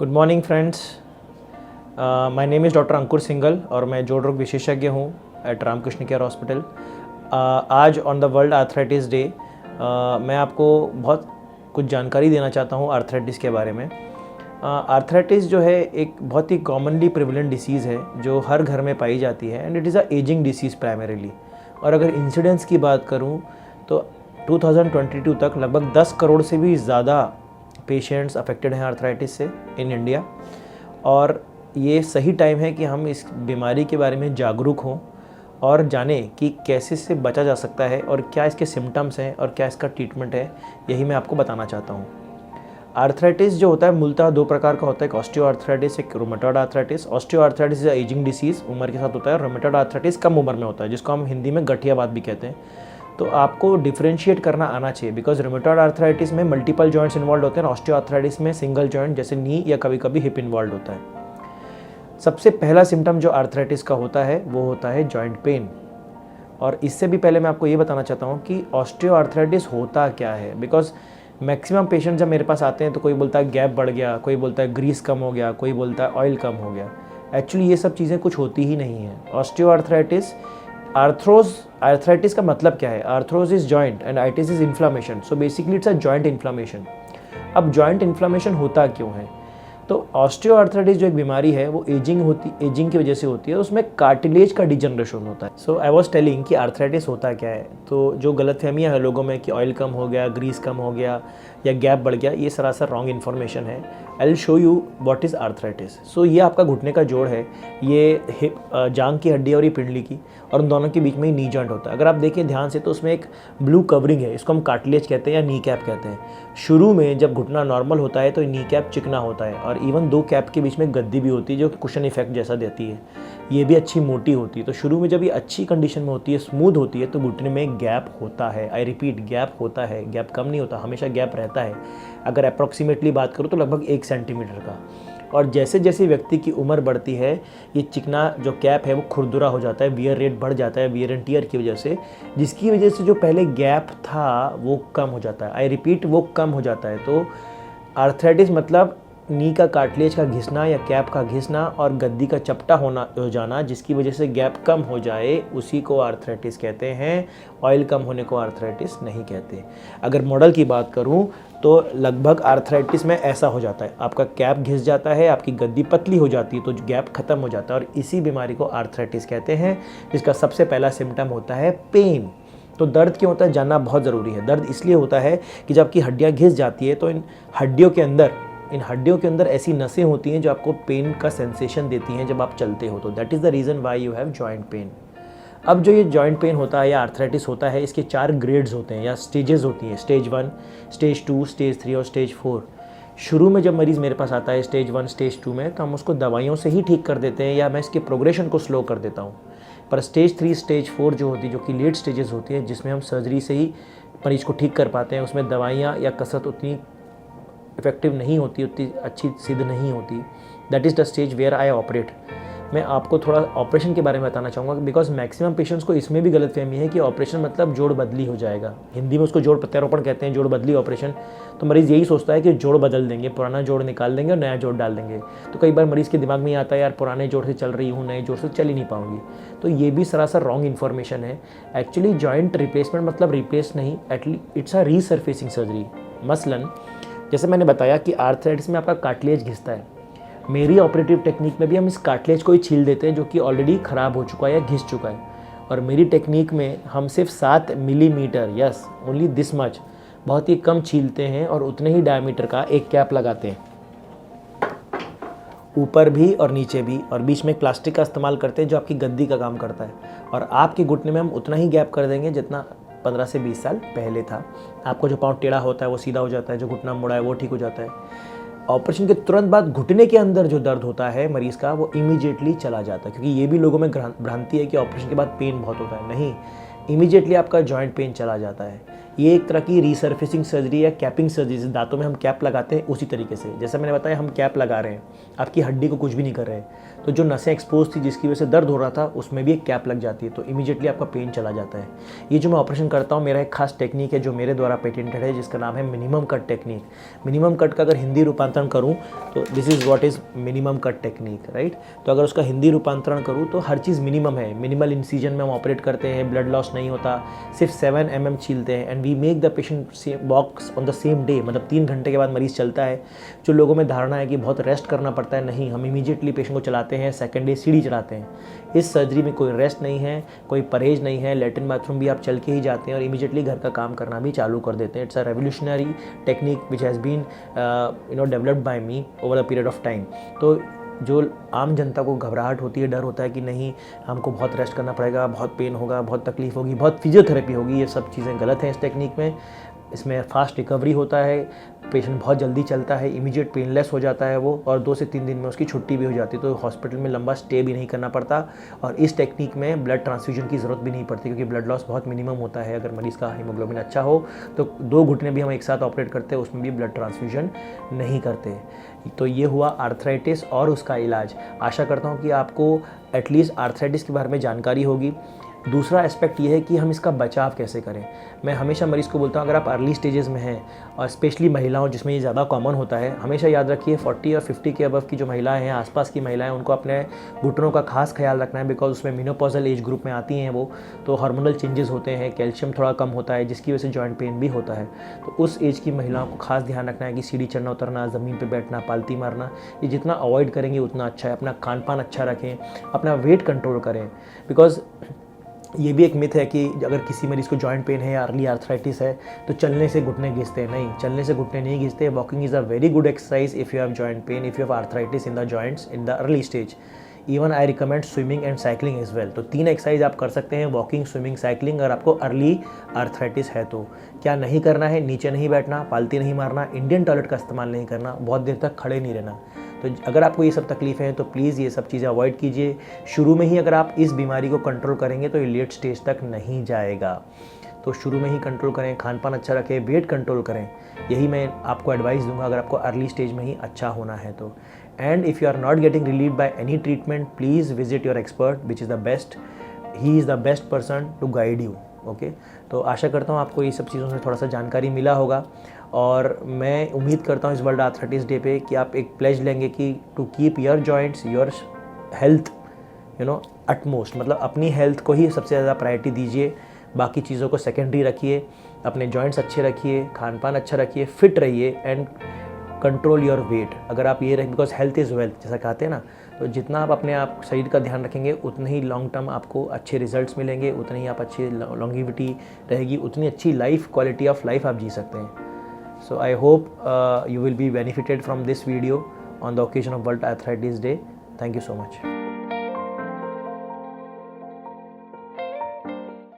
Good morning friends. My name is doctor Ankur single और मैं जोड़ रोग विशेषज्ञ हूँ एट रामकृष्ण केयर हॉस्पिटल। आज on the world arthritis day मैं आपको बहुत कुछ जानकारी देना चाहता हूँ आर्थराइटिस के बारे में। आर्थराइटिस जो है एक बहुत ही कॉमनली प्रिवेलेंट डिसीज़ है जो हर घर में पाई जाती है and it is a ageing disease primarily. और अगर इंसिडेंस की बात करूँ तो 2022 तक लगभग 10 करोड़ से भी ज़्यादा पेशेंट्स अफेक्टेड हैं आर्थराइटिस से इन इंडिया। और ये सही टाइम है कि हम इस बीमारी के बारे में जागरूक हों और जानें कि कैसे से बचा जा सकता है और क्या इसके सिम्टम्स हैं और क्या इसका ट्रीटमेंट है। यही मैं आपको बताना चाहता हूँ। आर्थराइटिस जो होता है मूलतः दो प्रकार का होता है, एक ऑस्टियो आर्थराइटिस, एक rheumatoid arthritis. Osteo arthritis is ageing disease, उम्र के साथ होता है। रोमेटॉइड आर्थराइटिस कम उम्र में होता है, जिसको हम हिंदी में गठियावात भी कहते हैं। तो आपको डिफरेंशिएट करना आना चाहिए बिकॉज रोमेटॉइड आर्थराइटिस में मल्टीपल जॉइंट्स इन्वॉल्व होते हैं, ऑस्टियो आर्थराइटिस में सिंगल जॉइंट जैसे नी या कभी कभी हिप इन्वॉल्व होता है। सबसे पहला सिम्टम जो आर्थराइटिस का होता है वो होता है जॉइंट पेन। और इससे भी पहले मैं आपको ये बताना चाहता हूँ कि ऑस्टियो आर्थराइटिस होता क्या है, बिकॉज मैक्सिमम पेशेंट जब मेरे पास आते हैं तो कोई बोलता है गैप बढ़ गया, कोई बोलता है ग्रीस कम हो गया, कोई बोलता है ऑयल कम हो गया। एक्चुअली ये सब चीज़ें कुछ होती ही नहीं है। ऑस्टियो आर्थराइटिस, आर्थराइटिस का मतलब क्या है? Arthros is joint and itis is inflammation, so basically it's a joint inflammation. अब जॉइंट इन्फ्लामेशन होता क्यों है? तो ऑस्टियो आर्थराइटिस जो एक बीमारी है वो एजिंग की वजह से होती है, उसमें कार्टिलेज का डिजनरेशन होता है। सो आई वाज टेलिंग कि आर्थराइटिस होता क्या है। तो जो गलतफहमियां है लोगों में कि ऑयल कम हो गया, ग्रीस कम हो गया या गैप बढ़ गया, ये सरासर रॉन्ग इन्फॉर्मेशन है। I will show you what is arthritis. So ये आपका घुटने का जोड़ है, ये हिप जांग की हड्डी और ये पिंडली की, और उन दोनों के बीच में ही नी जॉइंट होता है। अगर आप देखें ध्यान से तो उसमें एक ब्लू कवरिंग है, इसको हम कार्टिलेज कहते हैं या नी कैप कहते हैं। शुरू में जब घुटना नॉर्मल होता है तो नी कैप चिकना होता है और इवन दो कैप के बीच में गद्दी भी होती है जो कुशन इफेक्ट जैसा देती है। ये भी अच्छी मोटी होती है। तो शुरू में जब ये अच्छी कंडीशन में होती है, स्मूथ होती है, तो घुटने में गैप होता है। आई रिपीट, गैप होता है, गैप कम नहीं होता, हमेशा गैप रहता है। अगर अप्रॉक्सीमेटली बात करूँ तो लगभग 1 सेंटीमीटर का। और जैसे जैसे व्यक्ति की उम्र बढ़ती है ये चिकना जो कैप है वो खुरदुरा हो जाता है, वियर रेट बढ़ जाता है वियर एंड टियर की वजह से, जिसकी वजह से जो पहले गैप था वो कम हो जाता है। आई रिपीट, वो कम हो जाता है। तो आर्थराइटिस मतलब नी का कार्टिलेज का घिसना या कैप का घिसना और गद्दी का चपटा हो जाना, जिसकी वजह से गैप कम हो जाए, उसी को आर्थराइटिस कहते हैं। ऑयल कम होने को आर्थराइटिस नहीं कहते। अगर मॉडल की बात करूं तो लगभग आर्थराइटिस में ऐसा हो जाता है, आपका कैप घिस जाता है, आपकी गद्दी पतली हो जाती है, तो गैप खत्म हो जाता है, और इसी बीमारी को आर्थराइटिस कहते हैं। जिसका सबसे पहला सिम्टम होता है पेन। तो दर्द क्यों होता है जानना बहुत ज़रूरी है। दर्द इसलिए होता है कि जब आपकी हड्डियाँ घिस जाती है तो इन हड्डियों के अंदर ऐसी नसें होती हैं जो आपको पेन का सेंसेशन देती हैं जब आप चलते हो। तो that is the reason why you have joint pen. अब जो ये जॉइंट पेन होता है या आर्थराइटिस होता है, इसके 4 ग्रेड्स होते हैं या स्टेजेस होती हैं। स्टेज 1, स्टेज 2, स्टेज 3 और स्टेज 4। शुरू में जब मरीज़ मेरे पास आता है स्टेज 1, स्टेज 2 में, तो हम उसको दवाइयों से ही ठीक कर देते हैं या मैं इसके प्रोग्रेशन को स्लो कर देता हूँ। पर स्टेज 3, स्टेज 4 जो होती है, जो कि लेट स्टेजेस होती है, जिसमें हम सर्जरी से ही मरीज़ को ठीक कर पाते हैं, उसमें दवाइयाँ या कसरत उतनी इफेक्टिव नहीं होती, उतनी अच्छी सिद्ध नहीं होती। That is the stage where I operate. मैं आपको थोड़ा ऑपरेशन के बारे में बताना चाहूँगा बिकॉज मैक्सिमम पेशेंट्स को इसमें भी गलतफहमी है कि ऑपरेशन मतलब जोड़ बदली हो जाएगा। हिंदी में उसको जोड़ प्रत्यारोपण कहते हैं, जोड़ बदली ऑपरेशन। तो मरीज़ यही सोचता है कि जोड़ बदल देंगे, पुराना जोड़ निकाल देंगे और नया जोड़ डाल देंगे। तो कई बार मरीज़ के दिमाग में ये आता है यार पुराने जोड़ से चल रही हूँ, नए जोड़ से चल ही नहीं पाऊंगी। तो ये भी सरासर रॉन्ग इन्फॉर्मेशन है। एक्चुअली जॉइंट रिप्लेसमेंट मतलब रिप्लेस नहीं, इट्स अ रीसरफेसिंग सर्जरी। मसलन जैसे मैंने बताया कि आर्थराइटिस में आपका कार्टिलेज घिसता है। मेरी ऑपरेटिव टेक्निक में भी हम इस कार्टिलेज को ही छील देते हैं जो कि ऑलरेडी ख़राब हो चुका है या घिस चुका है। और मेरी टेक्निक में हम सिर्फ 7 millimetre, yes only this much, बहुत ही कम छीलते हैं और उतने ही डायमीटर का एक कैप लगाते हैं, ऊपर भी और नीचे भी, और बीच में एक प्लास्टिक का इस्तेमाल करते हैं जो आपकी गद्दी का काम करता है। और आपके घुटने में हम उतना ही गैप कर देंगे जितना 15 से 20 साल पहले था। आपको जो पाँव टेढ़ा होता है वो सीधा हो जाता है, जो घुटना मुड़ा है वो ठीक हो जाता है। ऑपरेशन के तुरंत बाद घुटने के अंदर जो दर्द होता है मरीज़ का वो इमीडिएटली चला जाता है, क्योंकि ये भी लोगों में भ्रांति है कि ऑपरेशन के बाद पेन बहुत होता है। नहीं, इमीडिएटली आपका जॉइंट पेन चला जाता है। ये एक तरह की रीसर्फेसिंग सर्जरी या कैपिंग सर्जरी, जैसे दांतों में हम कैप लगाते हैं उसी तरीके से। जैसा मैंने बताया हम कैप लगा रहे हैं, आपकी हड्डी को कुछ भी नहीं कर रहे। तो जो नसें एक्सपोज थी जिसकी वजह से दर्द हो रहा था उसमें भी एक कैप लग जाती है, तो इमीडिएटली आपका पेन चला जाता है। ये जो मैं ऑपरेशन करता हूँ मेरा एक खास टेक्निक है जो मेरे द्वारा पेटेंटेड है, जिसका नाम है minimum cut technique. Minimum cut का अगर हिंदी रूपांतरण करूँ तो this is what is minimum cut technique, right. तो अगर उसका हिंदी रूपांतरण करूँ तो हर चीज़ मिनिमम है। मिनिमल इंसीजन में हम ऑपरेट करते हैं, ब्लड लॉस नहीं होता, सिर्फ 7 mm छीलते हैं and we make the patient walks on the same day, मतलब 3 घंटे के बाद मरीज़ चलता है। जो लोगों में धारणा है कि बहुत रेस्ट करना पड़ता है, नहीं, हम इमीडिएटली पेशेंट को चलाते हैं, सेकंड डे सीढ़ी चढ़ाते हैं। इस सर्जरी में कोई रेस्ट नहीं है, कोई परहेज नहीं है, लैट्रिन बाथरूम भी आप चल के ही जाते हैं और इमीडिएटली घर का काम करना भी चालू कर देते हैं। It's a revolutionary technique which has been developed by me over the period of time. तो जो आम जनता को घबराहट होती है, डर होता है कि नहीं हमको बहुत रेस्ट करना पड़ेगा, बहुत पेन होगा, बहुत तकलीफ होगी, बहुत फिजियोथेरेपी होगी, ये सब चीज़ें गलत हैं इस टेक्निक में। इसमें फास्ट रिकवरी होता है, पेशेंट बहुत जल्दी चलता है, इमीडिएट पेनलेस हो जाता है वो, और 2 से 3 दिन में उसकी छुट्टी भी हो जाती है। तो हॉस्पिटल में लंबा स्टे भी नहीं करना पड़ता और इस टेक्निक में ब्लड ट्रांसफ्यूजन की ज़रूरत भी नहीं पड़ती क्योंकि ब्लड लॉस बहुत मिनिमम होता है। अगर मरीज़ का हीमोग्लोबिन अच्छा हो तो 2 घुटने भी हम एक साथ ऑपरेट करते हैं, उसमें भी ब्लड ट्रांसफ्यूजन नहीं करते। तो ये हुआ आर्थराइटिस और उसका इलाज। आशा करता हूँ कि आपको एटलीस्ट आर्थराइटिस के बारे में जानकारी होगी। दूसरा एस्पेक्ट ये है कि हम इसका बचाव कैसे करें। मैं हमेशा मरीज़ को बोलता हूँ अगर आप अर्ली स्टेजेस में हैं और स्पेशली महिलाओं जिसमें ये ज़्यादा कॉमन होता है, हमेशा याद रखिए 40 और 50 के अबव की जो महिलाएं हैं, आसपास की महिलाएं, उनको अपने घुटनों का खास ख्याल रखना है बिकॉज उसमें मेनोपॉजल एज ग्रुप में आती हैं वो, तो हार्मोनल चेंजेस होते हैं, कैल्शियम थोड़ा कम होता है जिसकी वजह से जॉइंट पेन भी होता है। तो उस एज की महिलाओं को खास ध्यान रखना है कि सीढ़ी चढ़ना उतरना, ज़मीन पर बैठना, पालती मारना, ये जितना अवॉइड करेंगे उतना अच्छा है। अपना खान पान अच्छा रखें, अपना वेट कंट्रोल करें, बिकॉज ये भी एक मिथ है कि अगर किसी मरीज़ को जॉइंट पेन है या अर्ली आर्थराइटिस है तो चलने से घुटने घिसते हैं। नहीं, चलने से घुटने नहीं घिसते। Walking is a very good exercise if you have joint pain, if you have arthritis in the joints in the early stage. Even I recommend swimming and cycling as well. तो 3 एक्सरसाइज आप कर सकते हैं, walking, swimming, cycling, अगर आपको early arthritis है तो। क्या नहीं करना है? नीचे नहीं बैठना, पालती नहीं मारना, इंडियन टॉयलेट का इस्तेमाल नहीं करना, बहुत देर तक खड़े नहीं रहना। तो अगर आपको ये सब तकलीफ़ें हैं तो प्लीज़ ये सब चीज़ें अवॉइड कीजिए। शुरू में ही अगर आप इस बीमारी को कंट्रोल करेंगे तो ये लेट स्टेज तक नहीं जाएगा। तो शुरू में ही कंट्रोल करें, खान पान अच्छा रखें, वेट कंट्रोल करें, यही मैं आपको एडवाइस दूंगा अगर आपको अर्ली स्टेज में ही अच्छा होना है तो। And if you are not getting relieve by any treatment, please visit your expert which is the best, he is the best person to guide you. Okay, तो आशा करता हूँ आपको ये सब चीज़ों से थोड़ा सा जानकारी मिला होगा और मैं उम्मीद करता हूँ इस वर्ल्ड आर्थराइटिस डे पे कि आप एक प्लेज लेंगे कि to keep your joints, your health utmost, मतलब अपनी हेल्थ को ही सबसे ज़्यादा प्रायोरिटी दीजिए, बाकी चीज़ों को सेकेंडरी रखिए। अपने जॉइंट्स अच्छे रखिए, खान पान अच्छा रखिए, फिट रहिए एंड कंट्रोल योर वेट। अगर आप ये रखें, बिकॉज हेल्थ इज़ वेल्थ जैसा कहते हैं ना, तो जितना आप अपने आप शरीर का ध्यान रखेंगे उतने ही लॉन्ग टर्म आपको अच्छे रिजल्ट्स मिलेंगे, उतनी ही आप अच्छी लॉन्गिविटी रहेगी, उतनी अच्छी लाइफ, क्वालिटी ऑफ लाइफ आप जी सकते हैं। So I hope you will be benefited from this video on the occasion of World Arthritis Day. Thank you so much.